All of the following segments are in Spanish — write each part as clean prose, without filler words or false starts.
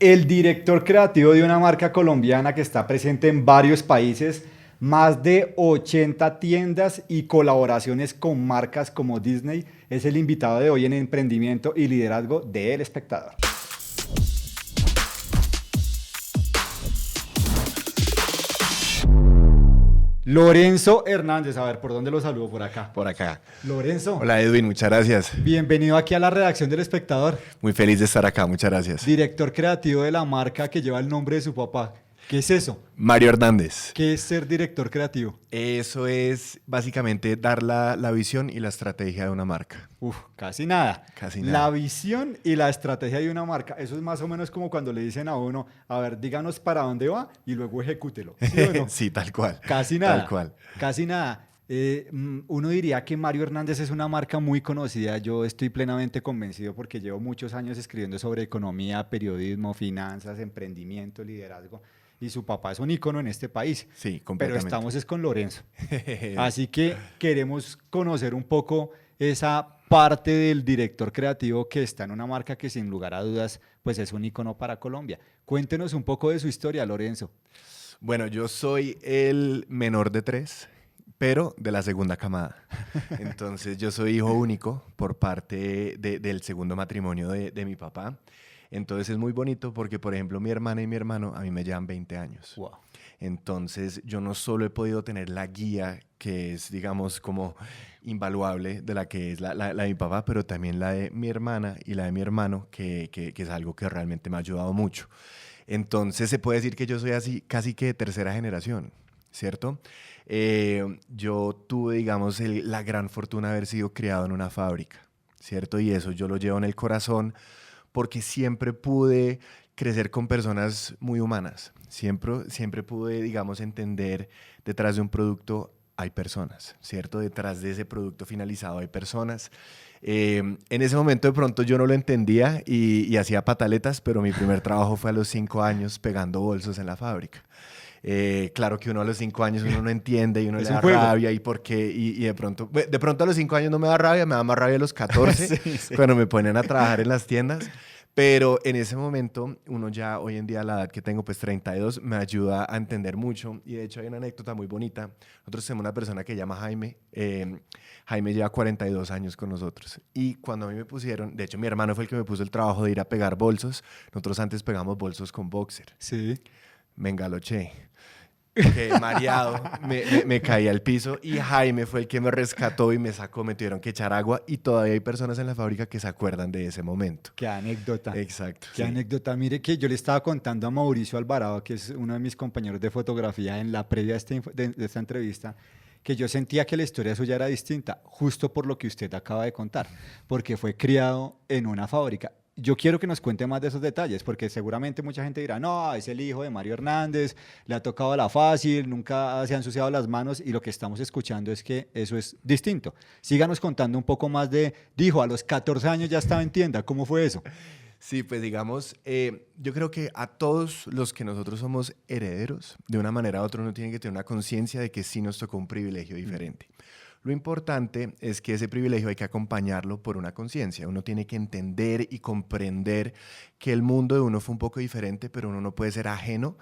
El director creativo de una marca colombiana que está presente en varios países, más de 80 tiendas y colaboraciones con marcas como Disney, es el invitado de hoy en Emprendimiento y Liderazgo de El Espectador. Lorenzo Hernández, a ver, ¿por dónde lo saludo? Por acá. Por acá. Lorenzo, Hola Edwin, muchas gracias. bienvenido aquí a la redacción del Espectador. Muy feliz de estar acá, muchas gracias. Director creativo de la marca que lleva el nombre de su papá. ¿Qué es eso? Mario Hernández. ¿Qué es ser director creativo? Eso es básicamente dar la visión y la estrategia de una marca. Uf, casi nada. Casi nada. La visión y la estrategia de una marca. Eso es más o menos como cuando le dicen a uno, a ver, díganos para dónde va y luego ejecútelo. ¿Sí o no? Sí, tal cual. Casi nada. Tal cual. Casi nada. Uno diría que Mario Hernández es una marca muy conocida. Yo estoy plenamente convencido porque llevo muchos años escribiendo sobre economía, periodismo, finanzas, emprendimiento, liderazgo. Y su papá es un ícono en este país. Sí, Pero completamente. estamos es con Lorenzo. Así que queremos conocer un poco esa parte del director creativo que está en una marca que sin lugar a dudas pues es un ícono para Colombia. Cuéntenos un poco de su historia, Lorenzo. Bueno, yo soy el menor de tres, pero de la segunda camada. Entonces, yo soy hijo único por parte del segundo matrimonio de mi papá. Entonces, es muy bonito porque, por ejemplo, mi hermana y mi hermano a mí me llevan 20 años. Wow. Entonces, yo no solo he podido tener la guía que es, digamos, como invaluable de la que es la de mi papá, pero también la de mi hermana y la de mi hermano, que es algo que realmente me ha ayudado mucho. Entonces, se puede decir que yo soy así casi que de tercera generación, ¿cierto? Yo tuve, digamos, la gran fortuna de haber sido criado en una fábrica, ¿cierto? Y eso yo lo llevo en el corazón porque siempre pude crecer con personas muy humanas. Siempre pude, digamos, entender detrás de un producto hay personas, ¿cierto? Detrás de ese producto finalizado hay personas. En ese momento de pronto yo no lo entendía y hacía pataletas, pero mi primer trabajo fue a los 5 años pegando bolsos en la fábrica. Claro que uno a los 5 años uno no entiende y uno le da rabia y por qué, y de pronto a los 5 años no me da rabia, me da más rabia a los 14 Sí. cuando me ponen a trabajar en las tiendas. Pero en ese momento, uno ya hoy en día, a la edad que tengo, pues 32, me ayuda a entender mucho. Y de hecho hay una anécdota muy bonita. Nosotros tenemos una persona que se llama Jaime. Jaime lleva 42 años con nosotros. Y cuando a mí me pusieron, de hecho mi hermano fue el que me puso el trabajo de ir a pegar bolsos. Nosotros antes pegamos bolsos con boxer. Sí. Me engaloché. Quedé mareado, me caí al piso y Jaime fue el que me rescató y me sacó, me tuvieron que echar agua y todavía hay personas en la fábrica que se acuerdan de ese momento. Qué anécdota. Exacto. Qué Sí. anécdota. Mire que yo le estaba contando a Mauricio Alvarado, que es uno de mis compañeros de fotografía, en la previa de esta entrevista, que yo sentía que la historia suya era distinta, justo por lo que usted acaba de contar, porque fue criado en una fábrica. Yo quiero que nos cuente más de esos detalles, porque seguramente mucha gente dirá, no, es el hijo de Mario Hernández, le ha tocado la fácil, nunca se ha ensuciado las manos, y lo que estamos escuchando es que eso es distinto. Síganos contando un poco más dijo, a los 14 años ya estaba en tienda, ¿cómo fue eso? Sí, pues digamos, yo creo que a todos los que nosotros somos herederos, de una manera u otra uno tiene que tener una conciencia de que sí nos tocó un privilegio diferente. Lo importante es que ese privilegio hay que acompañarlo por una conciencia. Uno tiene que entender y comprender que el mundo de uno fue un poco diferente, pero uno no puede ser ajeno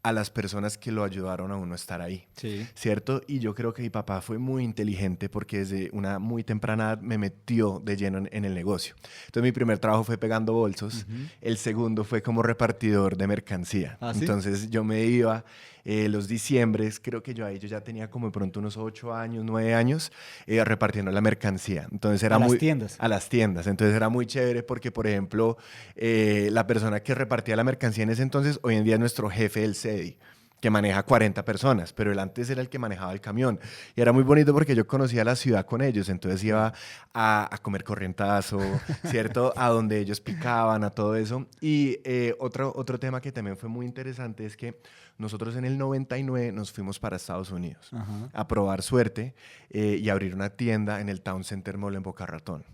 a las personas que lo ayudaron a uno a estar ahí, Sí. ¿cierto? Y yo creo que mi papá fue muy inteligente porque desde una muy temprana edad me metió de lleno en el negocio. Entonces mi primer trabajo fue pegando bolsos, el segundo fue como repartidor de mercancía. ¿Ah, sí? Entonces yo me iba los diciembres, creo que yo ahí yo ya tenía como de pronto unos 8 años, 9 años, repartiendo la mercancía. Entonces era A las muy... tiendas. A las tiendas. Entonces era muy chévere porque, por ejemplo, la persona que repartía la mercancía en ese entonces, hoy en día es nuestro jefe del CEDI, que maneja 40 personas, pero él antes era el que manejaba el camión. Y era muy bonito porque yo conocía la ciudad con ellos, entonces iba a comer corrientazo, ¿cierto? A donde ellos picaban, a todo eso. Y otro tema que también fue muy interesante es que nosotros en el 99 nos fuimos para Estados Unidos Ajá. a probar suerte y abrir una tienda en el Town Center Mall en Boca Ratón.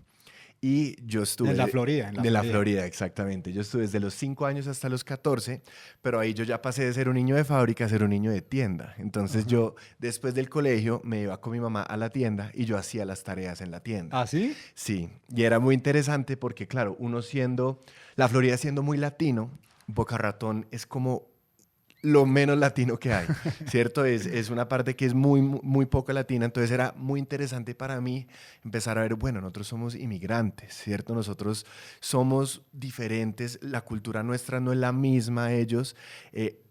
Y yo estuve... En la Florida. De la Florida, exactamente. Yo estuve desde los 5 años hasta los 14, pero ahí yo ya pasé de ser un niño de fábrica a ser un niño de tienda. Entonces yo, después del colegio, me iba con mi mamá a la tienda y yo hacía las tareas en la tienda. ¿Ah, sí? Sí, y era muy interesante porque, claro, uno siendo... La Florida siendo muy latino, Boca Ratón es como lo menos latino que hay, ¿cierto? Es una parte que es muy poco latina, entonces era muy interesante para mí empezar a ver, bueno, nosotros somos inmigrantes, ¿cierto? Nosotros somos diferentes, la cultura nuestra no es la misma a ellos,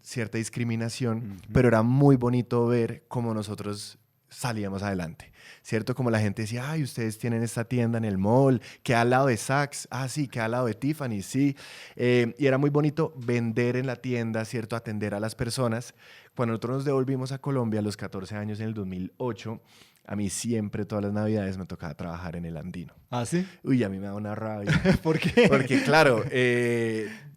cierta discriminación, pero era muy bonito ver cómo nosotros salíamos adelante, ¿cierto? Como la gente decía, ay, ustedes tienen esta tienda en el mall, que al lado de Saks, sí, que al lado de Tiffany, sí. Y era muy bonito vender en la tienda, ¿cierto? Atender a las personas. Cuando nosotros nos devolvimos a Colombia a los 14 años en el 2008, a mí siempre, todas las navidades, me tocaba trabajar en el Andino. ¿Ah, sí? Uy, a mí me da una rabia. ¿Por qué? Porque, claro,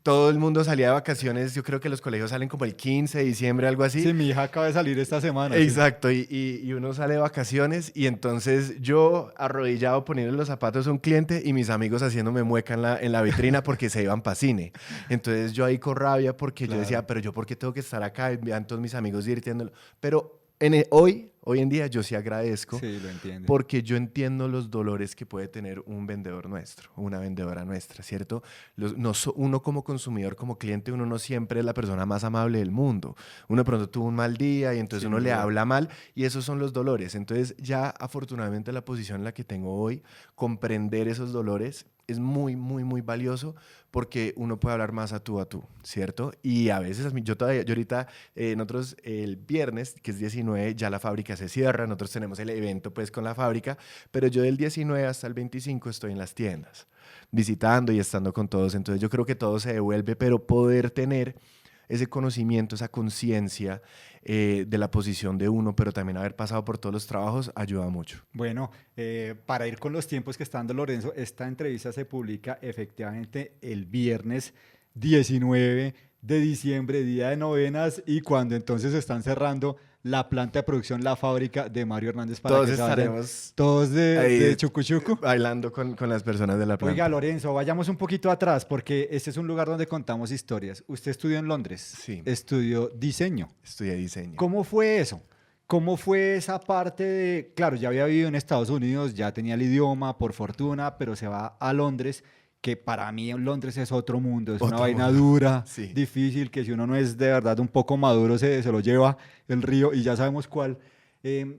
todo el mundo salía de vacaciones. Yo creo que los colegios salen como el 15 de diciembre, algo así. Sí, mi hija acaba de salir esta semana. Exacto, y uno sale de vacaciones y entonces yo arrodillado poniendo los zapatos a un cliente y mis amigos haciéndome mueca en la vitrina porque se iban para cine. Entonces yo ahí con rabia porque yo decía, pero yo ¿por qué tengo que estar acá? Y vean todos mis amigos divirtiéndolo. Pero hoy en día yo sí agradezco, Sí, lo entiendo. porque yo entiendo los dolores que puede tener un vendedor nuestro, una vendedora nuestra, ¿cierto? Uno como consumidor, como cliente, uno no siempre es la persona más amable del mundo. Uno de pronto tuvo un mal día y entonces uno le habla mal y esos son los dolores. Entonces ya afortunadamente la posición en la que tengo hoy, comprender esos dolores es muy valioso porque uno puede hablar más a tú, ¿cierto? Y a veces, yo ahorita, nosotros el viernes, que es 19, ya la fábrica se cierra, nosotros tenemos el evento pues con la fábrica, pero yo del 19 hasta el 25 estoy en las tiendas, visitando y estando con todos, entonces yo creo que todo se devuelve, pero poder tener ese conocimiento, esa conciencia de la posición de uno, pero también haber pasado por todos los trabajos, ayuda mucho. Bueno, para ir con los tiempos que está dando Lorenzo, esta entrevista se publica efectivamente el viernes 19 de diciembre, día de novenas, y cuando entonces están cerrando la planta de producción, la fábrica de Mario Hernández para todos que estaremos todos de Chucu Chucu. Bailando con las personas de la planta. Oiga, Lorenzo, vayamos un poquito atrás porque este es un lugar donde contamos historias. Usted estudió en Londres. Sí. Estudió diseño. Estudié diseño. ¿Cómo fue eso? ¿Cómo fue esa parte de, claro, ya había vivido en Estados Unidos, ya tenía el idioma, por fortuna, pero se va a Londres, que para mí en Londres es otro mundo, es una vaina dura, sí, difícil, que si uno no es de verdad un poco maduro se lo lleva el río y ya sabemos cuál.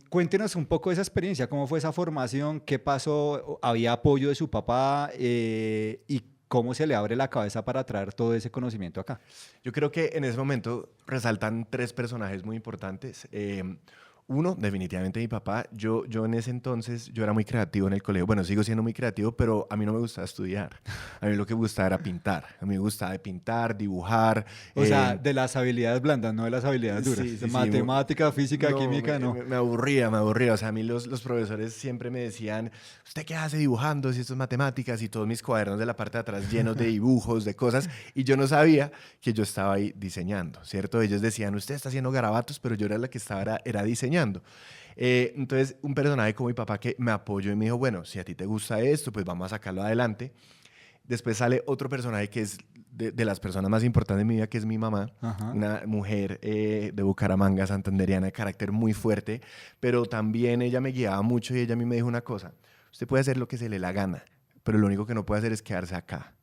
Cuéntenos un poco de esa experiencia, cómo fue esa formación, qué pasó, había apoyo de su papá y cómo se le abre la cabeza para traer todo ese conocimiento acá. Yo creo que en ese momento resaltan 3 personajes muy importantes. Uno, definitivamente mi papá. Yo en ese entonces, yo era muy creativo en el colegio. Bueno, sigo siendo muy creativo, pero a mí no me gustaba estudiar. A mí lo que me gustaba era pintar. A mí me gustaba pintar, dibujar. O sea, de las habilidades blandas, no de las habilidades duras. Sí, Matemática, física, química, no. Me aburría. O sea, a mí los profesores siempre me decían, ¿usted qué hace dibujando si esto es matemáticas? Y todos mis cuadernos de la parte de atrás llenos de dibujos, de cosas. Y yo no sabía que yo estaba ahí diseñando, ¿cierto? Ellos decían, usted está haciendo garabatos, pero yo era la que estaba era diseñando. Entonces, un personaje como mi papá que me apoyó y me dijo, bueno, si a ti te gusta esto, pues vamos a sacarlo adelante. Después sale otro personaje que es de las personas más importantes de mi vida, que es mi mamá. Ajá. Una mujer de Bucaramanga, santanderiana, de carácter muy fuerte, pero también ella me guiaba mucho y ella a mí me dijo una cosa, usted puede hacer lo que se le la gana, pero lo único que no puede hacer es quedarse acá,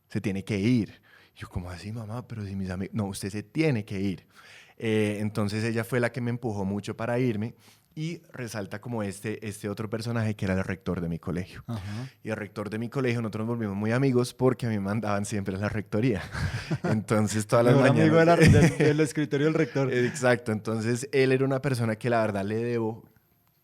se tiene que ir. Yo, ¿cómo así, mamá? Pero si mis amigos... No, usted se tiene que ir. Entonces ella fue la que me empujó mucho para irme y resalta como este otro personaje que era el rector de mi colegio. Ajá. Y el rector de mi colegio, nosotros nos volvimos muy amigos porque a mí me mandaban siempre a la rectoría. Entonces todas las mañanas... amigo del escritorio del rector. Exacto, entonces él era una persona que la verdad le debo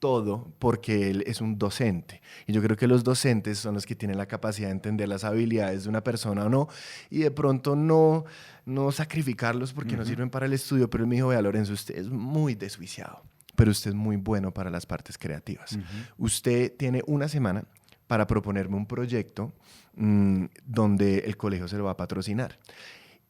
todo porque él es un docente y yo creo que los docentes son los que tienen la capacidad de entender las habilidades de una persona o no y de pronto no sacrificarlos porque no sirven para el estudio, pero él me dijo, vea Lorenzo, usted es muy desjuiciado, pero usted es muy bueno para las partes creativas. Usted tiene una semana para proponerme un proyecto donde el colegio se lo va a patrocinar.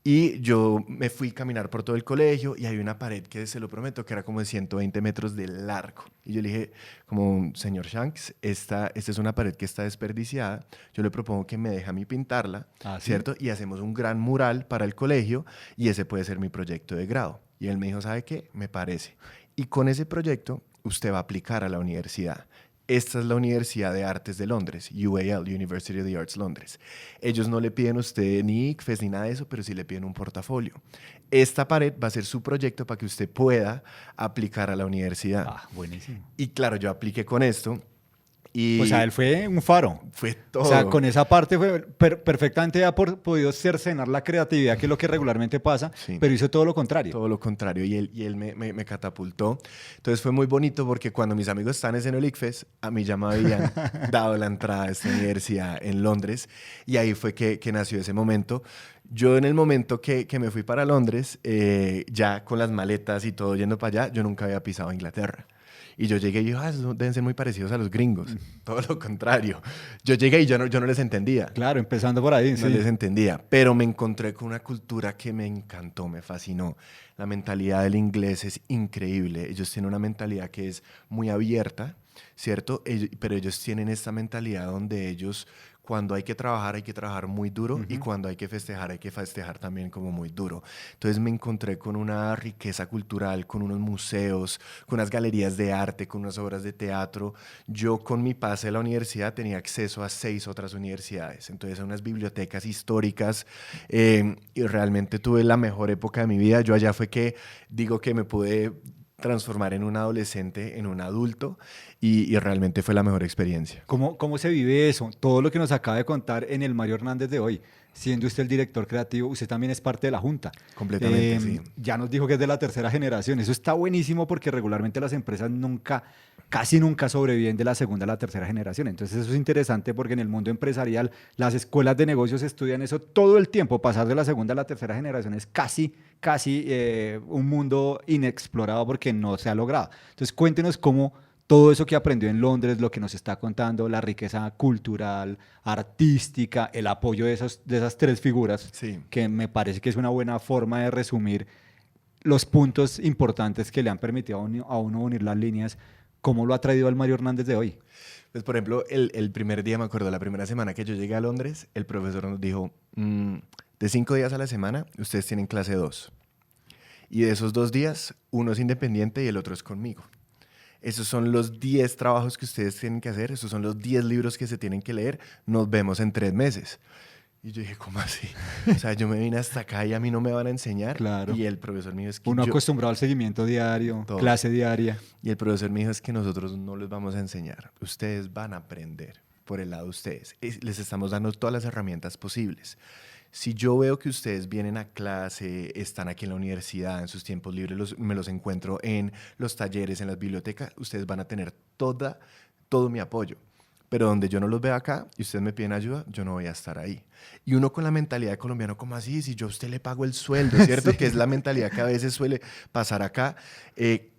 Y yo me fui a caminar por todo el colegio y hay una pared que, se lo prometo, que era como de 120 metros de largo. Y yo le dije, como, señor Shanks, esta es una pared que está desperdiciada. Yo le propongo que me deje a mí pintarla, ¿cierto? ¿Sí? Y hacemos un gran mural para el colegio y ese puede ser mi proyecto de grado. Y él me dijo, ¿sabe qué? Me parece. Y con ese proyecto usted va a aplicar a la universidad. esta es la Universidad de Artes de Londres, UAL, University of the Arts Londres. Ellos no le piden a usted ni ICFES ni nada de eso, pero sí le piden un portafolio. Esta pared va a ser su proyecto para que usted pueda aplicar a la universidad. Ah, buenísimo. Y claro, yo apliqué con esto y O sea, él fue un faro. fue todo. O sea, con esa parte fue perfectamente ha podido cercenar la creatividad, que es lo que regularmente pasa, Sí. pero hizo todo lo contrario. Todo lo contrario, y él me catapultó. Entonces fue muy bonito porque cuando mis amigos estaban en el ICFES, a mí ya me habían dado la entrada a esta universidad en Londres, y ahí fue que nació ese momento. Yo en el momento que me fui para Londres, ya con las maletas y todo yendo para allá, yo nunca había pisado Inglaterra. Y yo llegué y dije, esos deben ser muy parecidos a los gringos. Todo lo contrario. Yo llegué y yo no les entendía. Claro, empezando por ahí. No Sí. les entendía, pero me encontré con una cultura que me encantó, me fascinó. La mentalidad del inglés es increíble. Ellos tienen una mentalidad que es muy abierta, ¿cierto? Pero ellos tienen esta mentalidad donde ellos, cuando hay que trabajar muy duro, y cuando hay que festejar también como muy duro. Entonces me encontré con una riqueza cultural, con unos museos, con unas galerías de arte, con unas obras de teatro. Yo con mi pase de la universidad tenía acceso a 6 otras universidades, entonces a unas bibliotecas históricas, y realmente tuve la mejor época de mi vida. Yo allá fue que digo que me pude transformar en un adolescente, en un adulto, y realmente fue la mejor experiencia. ¿Cómo se vive eso? Todo lo que nos acaba de contar en el Mario Hernández de hoy. Siendo usted el director creativo, usted también es parte de la junta. Completamente, sí. Ya nos dijo que es de la tercera generación. Eso está buenísimo porque regularmente las empresas casi nunca sobreviven de la segunda a la tercera generación. Entonces eso es interesante porque en el mundo empresarial las escuelas de negocios estudian eso todo el tiempo. Pasar de la segunda a la tercera generación es casi un mundo inexplorado porque no se ha logrado. Entonces cuéntenos cómo todo eso que aprendió en Londres, lo que nos está contando, la riqueza cultural, artística, el apoyo de esas 3 figuras, Sí. que me parece que es una buena forma de resumir los puntos importantes que le han permitido a uno unir las líneas. ¿Cómo lo ha traído al Mario Hernández de hoy? Pues, por ejemplo, el primer día, me acuerdo, la primera semana que yo llegué a Londres, el profesor nos dijo, de 5 días a la semana, ustedes tienen clase 2. Y de esos 2 días, uno es independiente y el otro es conmigo. Esos son los 10 trabajos que ustedes tienen que hacer, esos son los 10 libros que se tienen que leer, nos vemos en 3 meses. Y yo dije, ¿cómo así? O sea, yo me vine hasta acá y a mí no me van a enseñar. Claro. Y el profesor me dijo, es que Uno acostumbrado al seguimiento diario, Todo. clase diaria. Y el profesor me dijo, es que nosotros no les vamos a enseñar, ustedes van a aprender por el lado de ustedes. Les estamos dando todas las herramientas posibles. Si yo veo que ustedes vienen a clase, están aquí en la universidad, en sus tiempos libres, me los encuentro en los talleres, en las bibliotecas, ustedes van a tener todo mi apoyo. Pero donde yo no los veo acá y ustedes me piden ayuda, yo no voy a estar ahí. Y uno con la mentalidad de colombiano, ¿cómo así? Si yo a usted le pago el sueldo, ¿cierto? Sí. Que es la mentalidad que a veces suele pasar acá,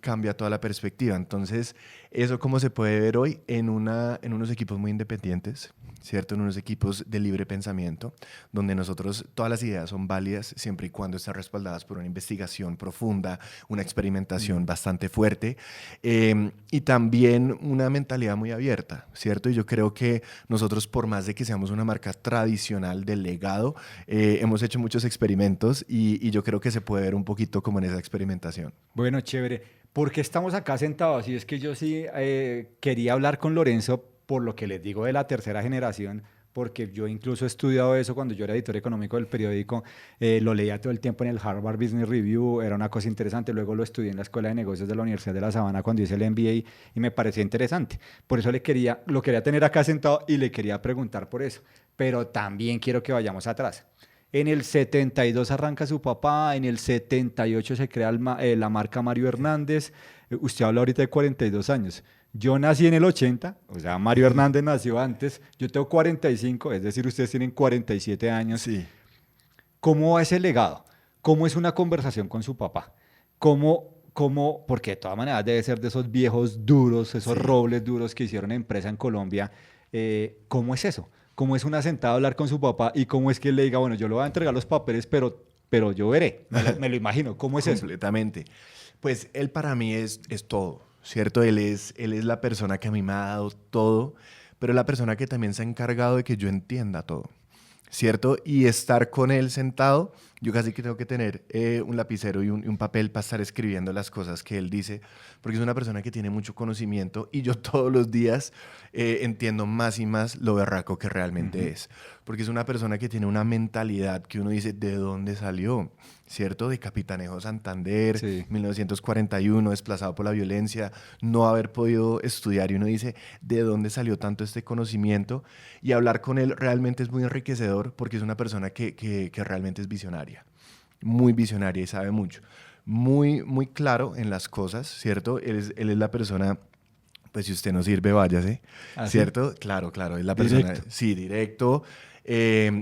cambia toda la perspectiva. Entonces, eso como se puede ver hoy en unos equipos muy independientes, ¿cierto? En unos equipos de libre pensamiento, donde nosotros, todas las ideas son válidas siempre y cuando estén respaldadas por una investigación profunda, una experimentación bastante fuerte, y también una mentalidad muy abierta, ¿cierto? Y yo creo que nosotros, por más de que seamos una marca tradicional del legado, hemos hecho muchos experimentos y yo creo que se puede ver un poquito como en esa experimentación. Bueno, chévere. ¿Por qué estamos acá sentados? Y es que yo sí quería hablar con Lorenzo por lo que les digo de la tercera generación, porque yo incluso he estudiado eso cuando yo era editor económico del periódico, lo leía todo el tiempo en el Harvard Business Review, era una cosa interesante, luego lo estudié en la Escuela de Negocios de la Universidad de La Sabana cuando hice el MBA y me parecía interesante. Por eso lo quería tener acá sentado y le quería preguntar por eso, pero también quiero que vayamos atrás. En el 72 arranca su papá, en el 78 se crea la marca Mario Hernández, usted habla ahorita de 42 años. Yo nací en el 80, o sea, Mario Hernández nació antes, yo tengo 45, es decir, ustedes tienen 47 años. Sí. ¿Cómo va ese legado? ¿Cómo es una conversación con su papá? Porque de todas maneras debe ser de esos viejos duros, esos robles duros que hicieron empresa en Colombia. ¿Cómo es eso? ¿Cómo es una sentada a hablar con su papá y cómo es que él le diga, bueno, yo le voy a entregar los papeles, pero yo veré? Me lo imagino. ¿Cómo es eso? Completamente. Pues él para mí es todo. ¿Cierto? Él es la persona que a mí me ha dado todo, pero la persona que también se ha encargado de que yo entienda todo, ¿cierto? Y estar con él sentado, Yo casi que tengo que tener un lapicero y un papel para estar escribiendo las cosas que él dice, porque es una persona que tiene mucho conocimiento y yo todos los días entiendo más y más lo berraco que realmente es. Porque es una persona que tiene una mentalidad que uno dice, ¿de dónde salió? ¿Cierto? De Capitanejo Santander, Sí. 1941, desplazado por la violencia, no haber podido estudiar. Y uno dice, ¿de dónde salió tanto este conocimiento? Y hablar con él realmente es muy enriquecedor porque es una persona que realmente es visionaria. Muy visionaria y sabe mucho. Muy, muy claro en las cosas, ¿cierto? Él es la persona... Pues si usted no sirve, váyase, ¿Ah, sí? ¿cierto? Claro, claro, es la persona, Directo. sí, directo.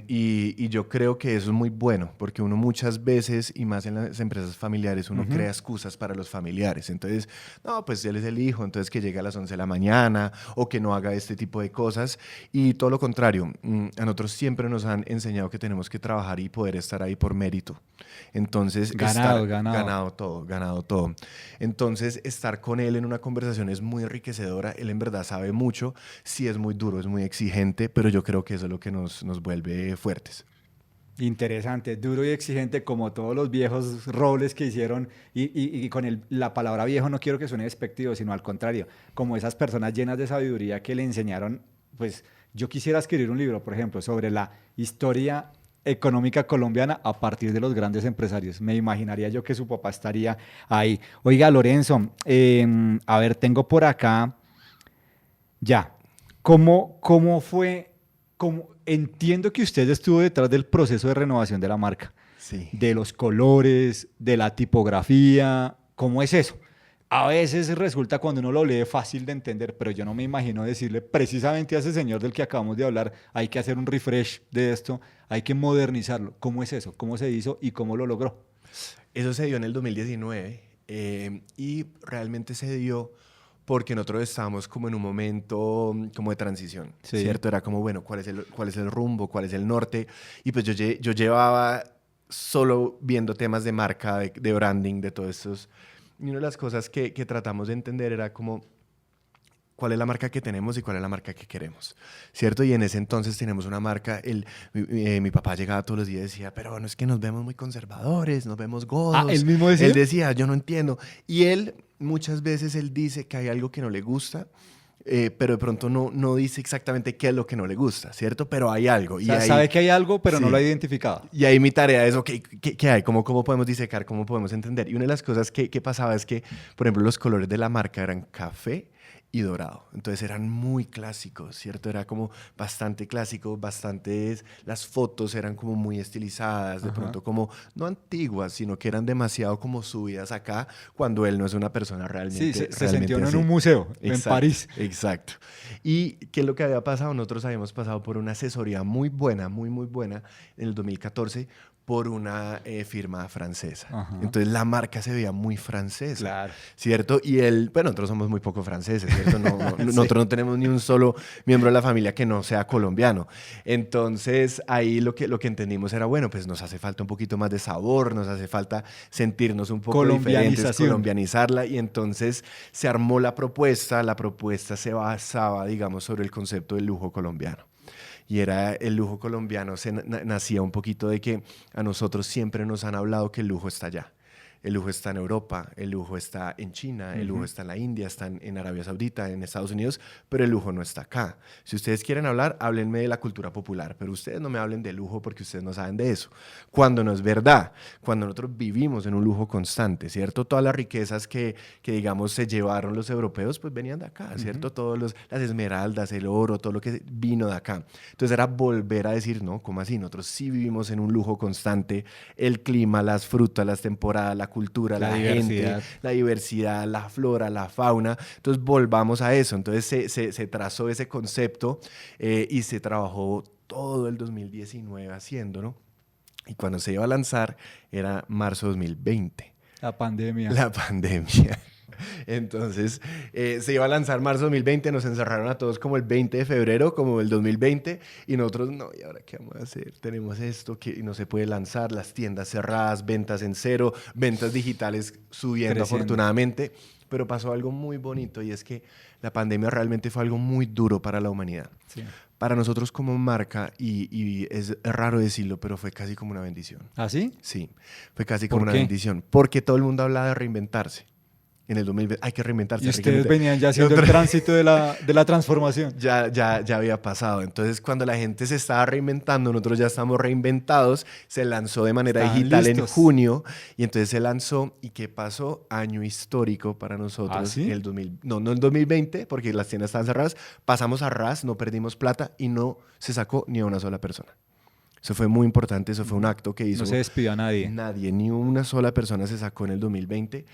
Y yo creo que eso es muy bueno, porque uno muchas veces, y más en las empresas familiares, uno crea excusas para los familiares. Entonces, no, pues él es el hijo, entonces que llegue a las 11 de la mañana o que no haga este tipo de cosas. Y todo lo contrario, a nosotros siempre nos han enseñado que tenemos que trabajar y poder estar ahí por mérito. Entonces, Ganado, ganado. ganado todo. Entonces, estar con él en una conversación es muy enriquecedora. Él en verdad sabe mucho. Sí es muy duro, es muy exigente, pero yo creo que eso es lo que nos vuelve fuertes. Interesante, duro y exigente como todos los viejos roles que hicieron y con la palabra viejo no quiero que suene despectivo, sino al contrario, como esas personas llenas de sabiduría que le enseñaron, pues yo quisiera escribir un libro, por ejemplo, sobre la historia económica colombiana a partir de los grandes empresarios. Me imaginaría yo que su papá estaría ahí. Oiga, Lorenzo, a ver, tengo por acá ya. ¿Cómo fue? Entiendo que usted estuvo detrás del proceso de renovación de la marca, Sí. de los colores, de la tipografía. ¿Cómo es eso? A veces resulta cuando uno lo lee fácil de entender, pero yo no me imagino decirle precisamente a ese señor del que acabamos de hablar, hay que hacer un refresh de esto, hay que modernizarlo. ¿Cómo es eso? ¿Cómo se hizo y cómo lo logró? Eso se dio en el 2019 y realmente se dio porque nosotros estábamos como en un momento como de transición, Sí. ¿cierto? Era como, bueno, cuál es el rumbo? ¿Cuál es el norte? Y pues yo llevaba solo viendo temas de marca, de branding, de todos estos. Y una de las cosas que tratamos de entender era como cuál es la marca que tenemos y cuál es la marca que queremos, ¿cierto? Y en ese entonces tenemos una marca, mi papá llegaba todos los días y decía, pero bueno, es que nos vemos muy conservadores, nos vemos Ah, él godos. mismo Él decía. decía, yo no entiendo. Y él, muchas veces él dice que hay algo que no le gusta, pero de pronto no dice exactamente qué es lo que no le gusta, ¿cierto? Pero hay algo. O Y sea, ahí, sabe que hay algo, pero no lo ha sí. identificado. Y ahí mi tarea es, ok, ¿qué hay? ¿Cómo podemos disecar? ¿Cómo podemos entender? Y una de las cosas que pasaba es que, por ejemplo, los colores de la marca eran café y dorado. Entonces eran muy clásicos, ¿cierto? Era como bastante clásico, bastantes, las fotos eran como muy estilizadas, de Ajá. pronto como no antiguas, sino que eran demasiado como subidas acá, cuando él no es una persona Sí, realmente, se sintió realmente uno en un así. museo en Exacto, París. exacto. ¿Y qué es lo que había pasado? Nosotros habíamos pasado por una asesoría muy buena, muy buena, en el 2014 por una firma francesa. Ajá. Entonces la marca se veía muy francesa, Claro. ¿cierto? Y él, bueno, nosotros somos muy poco franceses, ¿cierto? Sí. Nosotros no tenemos ni un solo miembro de la familia que no sea colombiano. Entonces ahí lo que entendimos era, bueno, pues nos hace falta un poquito más de sabor, nos hace falta sentirnos un poco diferentes, Colombianización. colombianizarla. Y entonces se armó la propuesta se basaba, digamos, sobre el concepto del lujo colombiano. Y era el lujo colombiano, nacía un poquito de que a nosotros siempre nos han hablado que el lujo está allá. El lujo está en Europa, el lujo está en China, el lujo está en la India, está en Arabia Saudita, en Estados Unidos, pero el lujo no está acá. Si ustedes quieren hablar, háblenme de la cultura popular, pero ustedes no me hablen de lujo porque ustedes no saben de eso. Cuando no es verdad, cuando nosotros vivimos en un lujo constante, ¿cierto? Todas las riquezas que digamos, se llevaron los europeos, pues venían de acá, ¿cierto? Las esmeraldas, el oro, todo lo que vino de acá. Entonces era volver a decir, no, ¿cómo así? Nosotros sí vivimos en un lujo constante, el clima, las frutas, las temporadas, la cultura, La la gente, diversidad. la diversidad, la flora, la fauna. Entonces volvamos a eso. Entonces se trazó ese concepto y se trabajó todo el 2019 haciéndolo. Y cuando se iba a lanzar era marzo 2020, La pandemia. la pandemia. Entonces, se iba a lanzar marzo 2020, nos encerraron a todos como el 20 de febrero, como el 2020, y nosotros, no, ¿y ahora qué vamos a hacer? Tenemos esto que no se puede lanzar, las tiendas cerradas, ventas en cero, ventas digitales subiendo Creciendo. afortunadamente, pero pasó algo muy bonito y es que la pandemia realmente fue algo muy duro para la humanidad. Sí. Para nosotros como marca, y es raro decirlo, pero fue casi como una bendición. ¿Ah, sí? Sí, fue casi ¿Por como una qué? bendición, porque todo el mundo hablaba de reinventarse. En el 2020 hay que reinventarse. Y hay que ustedes reinventarse. venían ya haciendo el tránsito de la transformación. Ya había pasado. Entonces, cuando la gente se estaba reinventando, nosotros ya estamos reinventados. Se lanzó de manera Estaban digital en listos. junio y entonces se lanzó. ¿Y qué pasó? Año histórico para ¿Ah, nosotros. sí? El 2000, no el 2020, porque las tiendas estaban cerradas. Pasamos a RAS, no perdimos plata y no se sacó ni a una sola persona. Eso fue muy importante, eso fue un acto que hizo No se despidió a nadie. nadie, ni una sola persona se sacó en el 2020,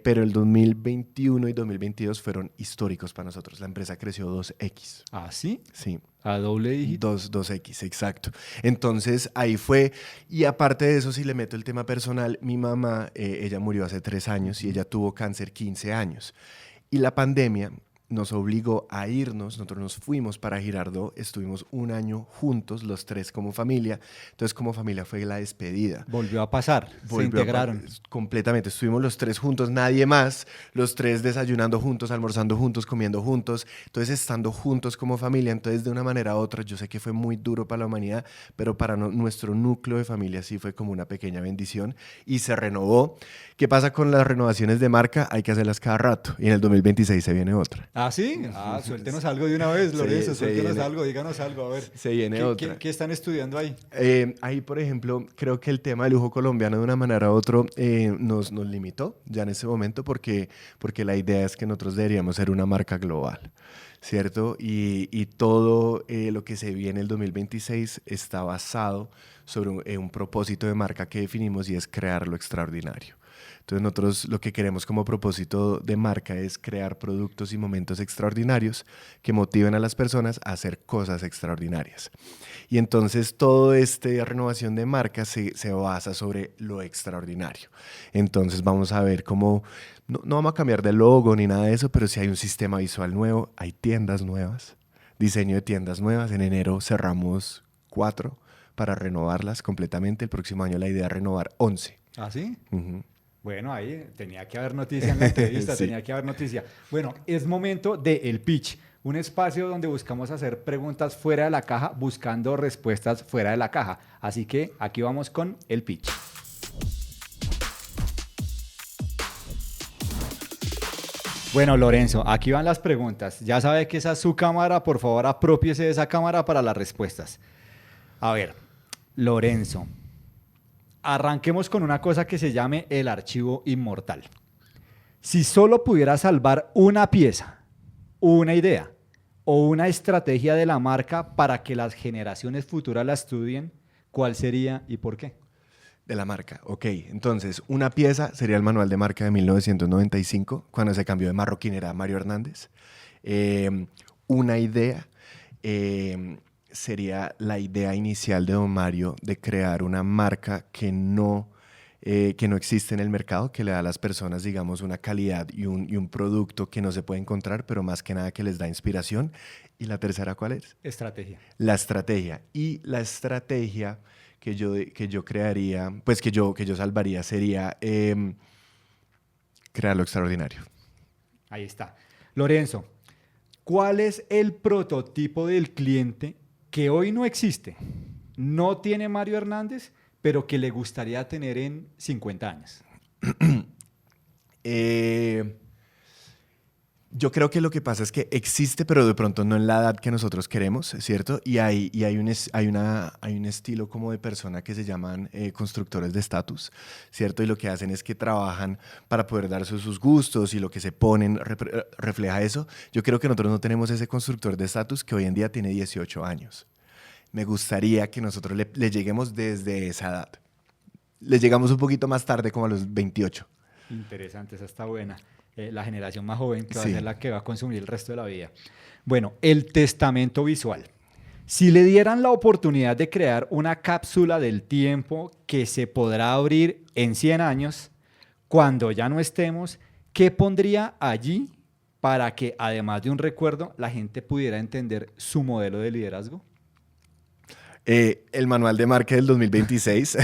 pero el 2021 y 2022 fueron históricos para nosotros. La empresa creció 2x, ¿Ah, sí? sí, A doble dígito. 2x, exacto. Entonces ahí fue, y aparte de eso, si le meto el tema personal, mi mamá, ella murió hace 3 años y ella tuvo cáncer 15 años. Y la pandemia nos obligó a irnos, nosotros nos fuimos para Girardot, estuvimos un año juntos, los 3 como familia, entonces como familia fue la despedida. Volvió a pasar. Se Volvió integraron. completamente, estuvimos los 3 juntos, nadie más, los 3 desayunando juntos, almorzando juntos, comiendo juntos, entonces estando juntos como familia, entonces de una manera u otra, yo sé que fue muy duro para la humanidad, pero para nuestro núcleo de familia sí fue como una pequeña bendición y se renovó. ¿Qué pasa con las renovaciones de marca? Hay que hacerlas cada rato y en el 2026 se viene otra. ¿Ah, sí? Ah, suéltenos algo de una vez, Lorenzo. Se Suéltenos viene. algo, díganos algo. A ver, Se viene otra. ¿qué están estudiando ahí? Ahí, por ejemplo, creo que el tema del lujo colombiano de una manera u otra nos limitó ya en ese momento porque la idea es que nosotros deberíamos ser una marca global, ¿cierto? Y todo lo que se viene en el 2026 está basado sobre un propósito de marca que definimos y es crear lo extraordinario. Entonces nosotros lo que queremos como propósito de marca es crear productos y momentos extraordinarios que motiven a las personas a hacer cosas extraordinarias. Y entonces toda esta renovación de marca se basa sobre lo extraordinario. Entonces vamos a ver cómo, no vamos a cambiar de logo ni nada de eso, pero sí hay un sistema visual nuevo, hay tiendas nuevas, diseño de tiendas nuevas. En enero cerramos 4 para renovarlas completamente. El próximo año la idea es renovar 11. ¿Ah, sí? Uh-huh. Bueno, ahí tenía que haber noticia en la entrevista, Sí. tenía que haber noticia. Bueno, es momento de El Pitch, un espacio donde buscamos hacer preguntas fuera de la caja, buscando respuestas fuera de la caja. Así que aquí vamos con El Pitch. Bueno, Lorenzo, aquí van las preguntas. Ya sabe que esa es su cámara, por favor apropiese de esa cámara para las respuestas. A ver, Lorenzo, arranquemos con una cosa que se llame el archivo inmortal. Si solo pudiera salvar una pieza, una idea o una estrategia de la marca para que las generaciones futuras la estudien, ¿cuál sería y por qué? De la marca, ok. Entonces, una pieza sería el manual de marca de 1995, cuando se cambió de marroquinera a Mario Hernández. Una idea sería la idea inicial de Don Mario de crear una marca que no existe en el mercado, que le da a las personas, digamos, una calidad y un producto que no se puede encontrar, pero más que nada que les da inspiración. ¿Y la tercera cuál es? Estrategia. La estrategia. Y la estrategia que yo crearía, pues que yo salvaría sería crear lo extraordinario. Ahí está. Lorenzo, ¿cuál es el prototipo del cliente que hoy no existe? No tiene Mario Hernández, pero que le gustaría tener en 50 años. Yo creo que lo que pasa es que existe, pero de pronto no en la edad que nosotros queremos, ¿cierto? Y hay un estilo como de persona que se llaman constructores de estatus, ¿cierto? Y lo que hacen es que trabajan para poder darse sus gustos y lo que se ponen refleja eso. Yo creo que nosotros no tenemos ese constructor de estatus que hoy en día tiene 18 años. Me gustaría que nosotros le lleguemos desde esa edad. Le llegamos un poquito más tarde, como a los 28. Interesante, esa está buena. La generación más joven que va a Sí. ser la que va a consumir el resto de la vida. Bueno, el testamento visual. Si le dieran la oportunidad de crear una cápsula del tiempo que se podrá abrir en 100 años, cuando ya no estemos, ¿qué pondría allí para que, además de un recuerdo, la gente pudiera entender su modelo de liderazgo? El manual de marca del 2026,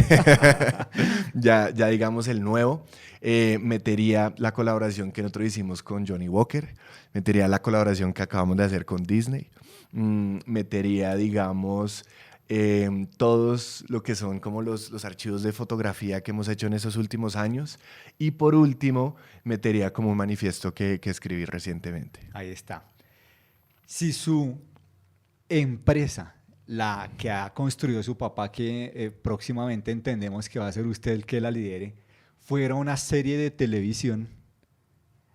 ya digamos el nuevo. Metería la colaboración que nosotros hicimos con Johnny Walker, metería la colaboración que acabamos de hacer con Disney, metería, digamos, todos lo que son como los archivos de fotografía que hemos hecho en esos últimos años, y por último, metería como un manifiesto que escribí recientemente. Ahí está. Si su empresa, la que ha construido su papá, que próximamente entendemos que va a ser usted el que la lidere, fuera una serie de televisión,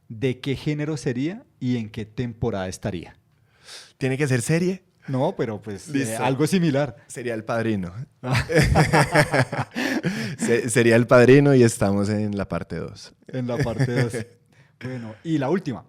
¿de qué género sería y en qué temporada estaría? ¿Tiene que ser serie? No, pero pues Listo. algo similar. Sería El Padrino. Sería El Padrino y estamos en la parte 2. En la parte 2. Bueno, y la última.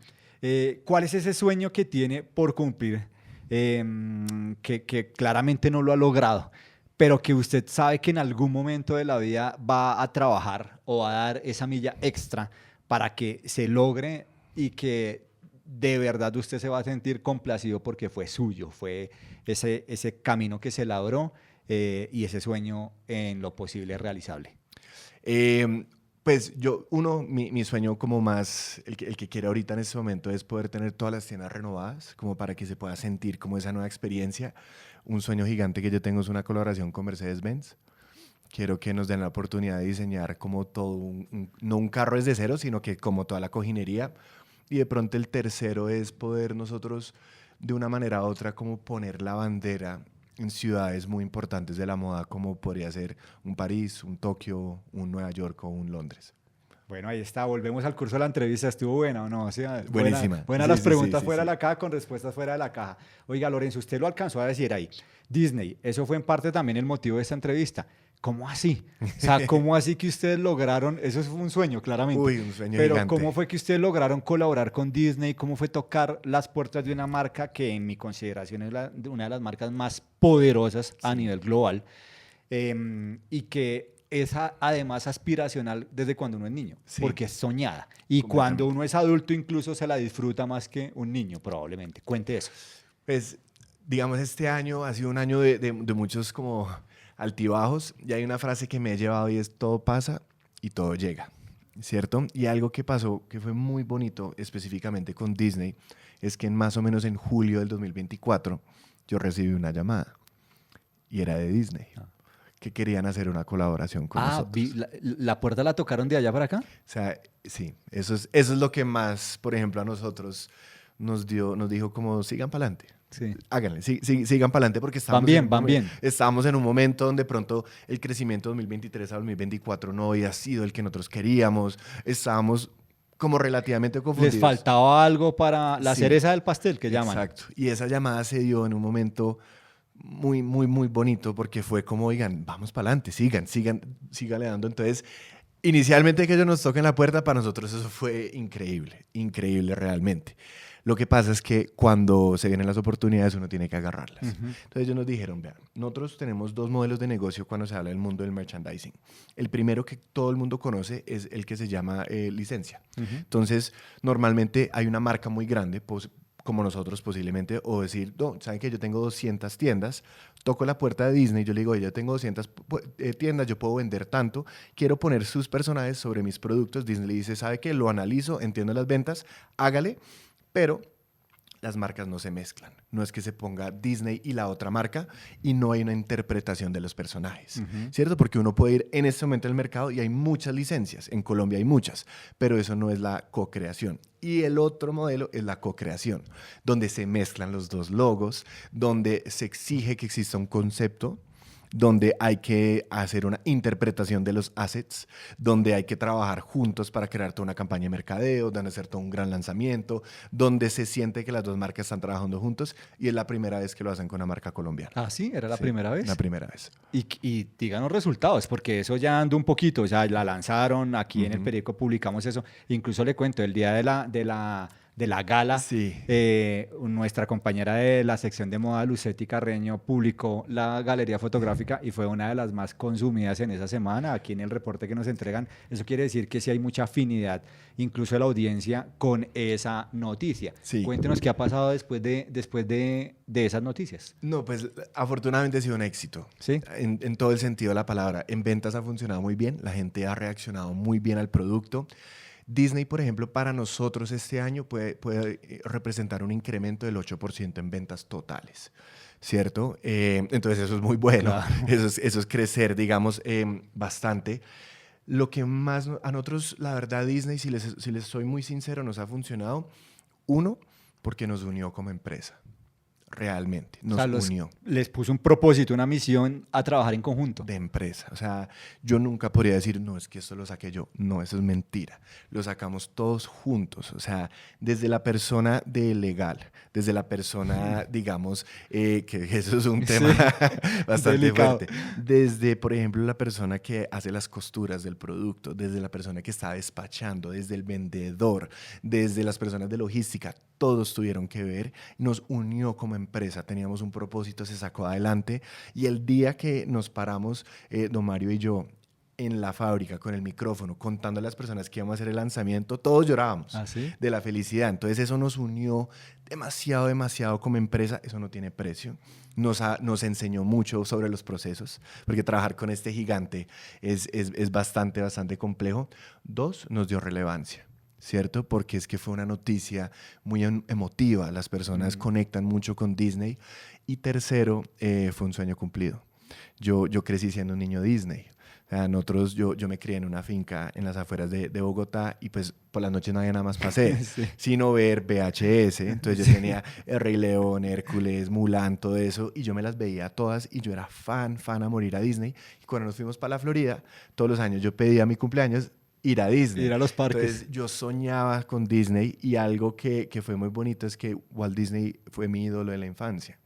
¿Cuál es ese sueño que tiene por cumplir, que claramente no lo ha logrado, pero que usted sabe que en algún momento de la vida va a trabajar o va a dar esa milla extra para que se logre y que de verdad usted se va a sentir complacido porque fue suyo, fue ese camino que se labró, y ese sueño en lo posible realizable? Pues mi sueño como más, el que quiero ahorita en este momento es poder tener todas las tiendas renovadas, como para que se pueda sentir como esa nueva experiencia. Un sueño gigante que yo tengo es una colaboración con Mercedes-Benz. Quiero que nos den la oportunidad de diseñar como todo, no un carro desde cero, sino que como toda la cojinería. Y de pronto el tercero es poder nosotros, de una manera u otra, como poner la bandera en ciudades muy importantes de la moda, como podría ser un París, un Tokio, un Nueva York o un Londres. Bueno, ahí está. Volvemos al curso de la entrevista. ¿Estuvo buena o no? O sea, Buenísima. Buenas Sí, las sí, preguntas sí, fuera sí. de la caja con respuestas fuera de la caja. Oiga, Lorenzo, usted lo alcanzó a decir ahí. Disney, eso fue en parte también el motivo de esta entrevista. ¿Cómo así? O sea, ¿cómo así que ustedes lograron? Eso fue un sueño, claramente. Uy, un sueño Pero gigante. ¿cómo fue que ustedes lograron colaborar con Disney? ¿Cómo fue tocar las puertas de una marca que en mi consideración es una de las marcas más poderosas a nivel global, y que es además aspiracional desde cuando uno es niño, Sí. porque es soñada. Y cuando uno es adulto incluso se la disfruta más que un niño, probablemente. Cuente eso. Pues, digamos, este año ha sido un año de muchos como altibajos, y hay una frase que me he llevado y es: todo pasa y todo llega, ¿cierto? Y algo que pasó que fue muy bonito específicamente con Disney es que más o menos en julio del 2024 yo recibí una llamada y era de Disney, que querían hacer una colaboración con nosotros. La puerta la tocaron de allá para acá. O sea, sí, eso es lo que más, por ejemplo, a nosotros nos dijo como: sigan para adelante. Sí. Háganle, sigan para adelante, porque Van bien. estábamos en un momento donde pronto el crecimiento de 2023 a 2024 no había sido el que nosotros queríamos. Estábamos como relativamente confundidos. Les faltaba algo para la Sí. cereza del pastel, que llaman. Exacto. Y esa llamada se dio en un momento muy, muy, muy bonito, porque fue como: oigan, vamos para adelante, síganle dando. Entonces, inicialmente que ellos nos toquen la puerta, para nosotros eso fue increíble realmente. Lo que pasa es que cuando se vienen las oportunidades uno tiene que agarrarlas. Entonces ellos nos dijeron: vean, nosotros tenemos dos modelos de negocio cuando se habla del mundo del merchandising. El primero, que todo el mundo conoce, es el que se llama licencia. Entonces, normalmente hay una marca muy grande, como nosotros posiblemente, o decir: no, ¿saben qué? Yo tengo 200 tiendas, toco la puerta de Disney, yo le digo: oye, yo tengo 200 tiendas, yo puedo vender tanto, quiero poner sus personajes sobre mis productos. Disney le dice: ¿sabe qué? Lo analizo, entiendo las ventas, hágale. Pero las marcas no se mezclan. No es que se ponga Disney y la otra marca y no hay una interpretación de los personajes, ¿cierto? Porque uno puede ir en este momento al mercado y hay muchas licencias. En Colombia hay muchas, pero eso no es la co-creación. Y el otro modelo es la co-creación, donde se mezclan los dos logos, donde se exige que exista un concepto, donde hay que hacer una interpretación de los assets, donde hay que trabajar juntos para crear toda una campaña de mercadeo, donde hacer todo un gran lanzamiento, donde se siente que las dos marcas están trabajando juntos, y es la primera vez que lo hacen con una marca colombiana. Ah, sí, era la primera vez. La primera vez. Y digan los resultados, porque eso ya anda un poquito, ya la lanzaron, aquí en el periódico publicamos eso. Incluso le cuento, el día de la de la gala. Sí. Nuestra compañera de la sección de moda, Lucetti Carreño, publicó la galería fotográfica y fue una de las más consumidas en esa semana. Aquí en el reporte que nos entregan, eso quiere decir que sí hay mucha afinidad, incluso de la audiencia, con esa noticia. Sí. Cuéntenos qué ha pasado después de esas noticias. No, pues afortunadamente ha sido un éxito. ¿Sí? En todo el sentido de la palabra. En ventas ha funcionado muy bien, la gente ha reaccionado muy bien al producto. Disney, por ejemplo, para nosotros este año puede representar un incremento del 8% en ventas totales, ¿cierto? Entonces eso es muy bueno, claro. Eso es crecer, digamos, bastante. Lo que más a nosotros, la verdad, Disney, si les soy muy sincero, nos ha funcionado, uno, porque nos unió como empresa. Realmente, nos unió. Les puso un propósito, una misión a trabajar en conjunto. De empresa. O sea, yo nunca podría decir, no, es que esto lo saqué yo. No, eso es mentira. Lo sacamos todos juntos. O sea, desde la persona de legal, desde la persona, digamos, que eso es un tema bastante delicado. Fuerte. Desde, por ejemplo, la persona que hace las costuras del producto, desde la persona que está despachando, desde el vendedor, desde las personas de logística, todos tuvieron que ver, nos unió como empresa, teníamos un propósito, se sacó adelante y el día que nos paramos, don Mario y yo, en la fábrica con el micrófono, contando a las personas que íbamos a hacer el lanzamiento, todos llorábamos de la felicidad. Entonces eso nos unió demasiado como empresa, eso no tiene precio. Nos enseñó mucho sobre los procesos, porque trabajar con este gigante es bastante complejo. 2, nos dio relevancia. ¿Cierto? Porque es que fue una noticia muy emotiva, las personas conectan mucho con Disney. Y tercero, fue un sueño cumplido. Yo crecí siendo un niño Disney. O sea, yo me crié en una finca en las afueras de Bogotá y pues por las noches no había nada más para hacer, sino ver VHS. Entonces yo tenía El Rey León, Hércules, Mulan, todo eso, y yo me las veía todas y yo era fan a morir a Disney. Y cuando nos fuimos para la Florida, todos los años yo pedía mi cumpleaños ir a Disney. Ir a los parques. Entonces yo soñaba con Disney y algo que fue muy bonito es que Walt Disney fue mi ídolo de la infancia.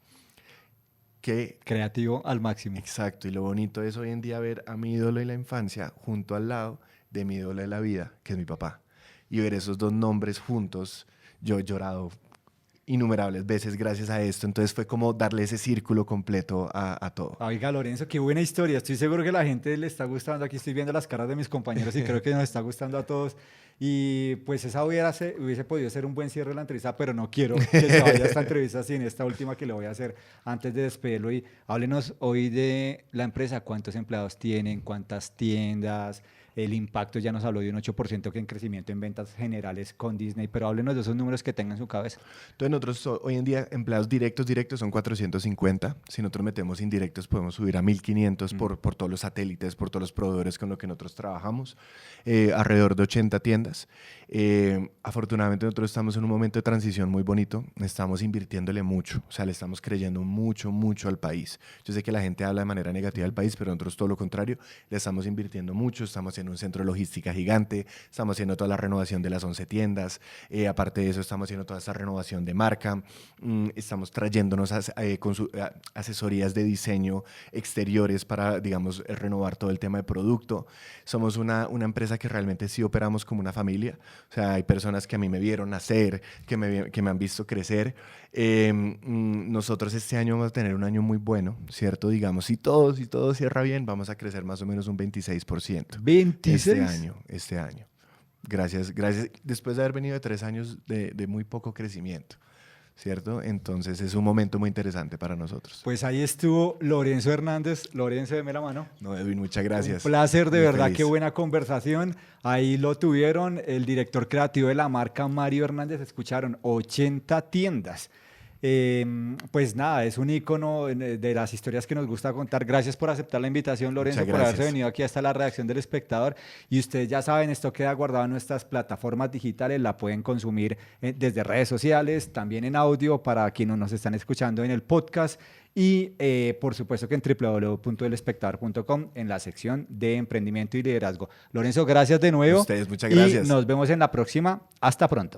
Creativo al máximo. Exacto, y lo bonito es hoy en día ver a mi ídolo de la infancia junto al lado de mi ídolo de la vida, que es mi papá. Y ver esos dos nombres juntos, yo he llorado innumerables veces gracias a esto, entonces fue como darle ese círculo completo a todo. Oiga, Lorenzo, qué buena historia, estoy seguro que a la gente le está gustando, aquí estoy viendo las caras de mis compañeros y creo que nos está gustando a todos, y pues esa hubiese podido ser un buen cierre de la entrevista, pero no quiero que se vaya esta entrevista sin esta última que le voy a hacer antes de despedirlo, y háblenos hoy de la empresa, cuántos empleados tienen, cuántas tiendas, el impacto, ya nos habló de un 8% que en crecimiento en ventas generales con Disney, pero háblenos de esos números que tengan en su cabeza. Entonces nosotros hoy en día empleados directos son 450, si nosotros metemos indirectos podemos subir a 1500 por todos los satélites, por todos los proveedores con los que nosotros trabajamos, alrededor de 80 tiendas. Afortunadamente nosotros estamos en un momento de transición muy bonito, estamos invirtiéndole mucho, o sea, le estamos creyendo mucho al país. Yo sé que la gente habla de manera negativa del país, pero nosotros todo lo contrario, le estamos invirtiendo mucho, estamos en un centro de logística gigante, estamos haciendo toda la renovación de las 11 tiendas, aparte de eso estamos haciendo toda esta renovación de marca, estamos trayéndonos asesorías de diseño exteriores para, digamos, renovar todo el tema de producto. Somos una empresa que realmente sí operamos como una familia, o sea, hay personas que a mí me vieron nacer, que me han visto crecer. Nosotros este año vamos a tener un año muy bueno, ¿cierto? Digamos, si todo cierra bien, vamos a crecer más o menos un 26%. ¿26? Este año. Gracias. Después de haber venido de 3 años de muy poco crecimiento, ¿cierto? Entonces es un momento muy interesante para nosotros. Pues ahí estuvo Lorenzo Hernández. Lorenzo, deme la mano. No, Edwin, muchas gracias. Un placer, de muy verdad, feliz. qué buena conversación. Ahí lo tuvieron, el director creativo de la marca, Mario Hernández. Escucharon 80 tiendas. Pues nada, es un ícono de las historias que nos gusta contar. Gracias por aceptar la invitación, Lorenzo, por haberse venido aquí hasta la redacción del Espectador. Y ustedes ya saben, esto queda guardado en nuestras plataformas digitales, la pueden consumir desde redes sociales, también en audio para quienes nos están escuchando en el podcast. Y por supuesto que en www.elespectador.com en la sección de emprendimiento y liderazgo. Lorenzo, gracias de nuevo. A ustedes, muchas gracias. Y nos vemos en la próxima. Hasta pronto.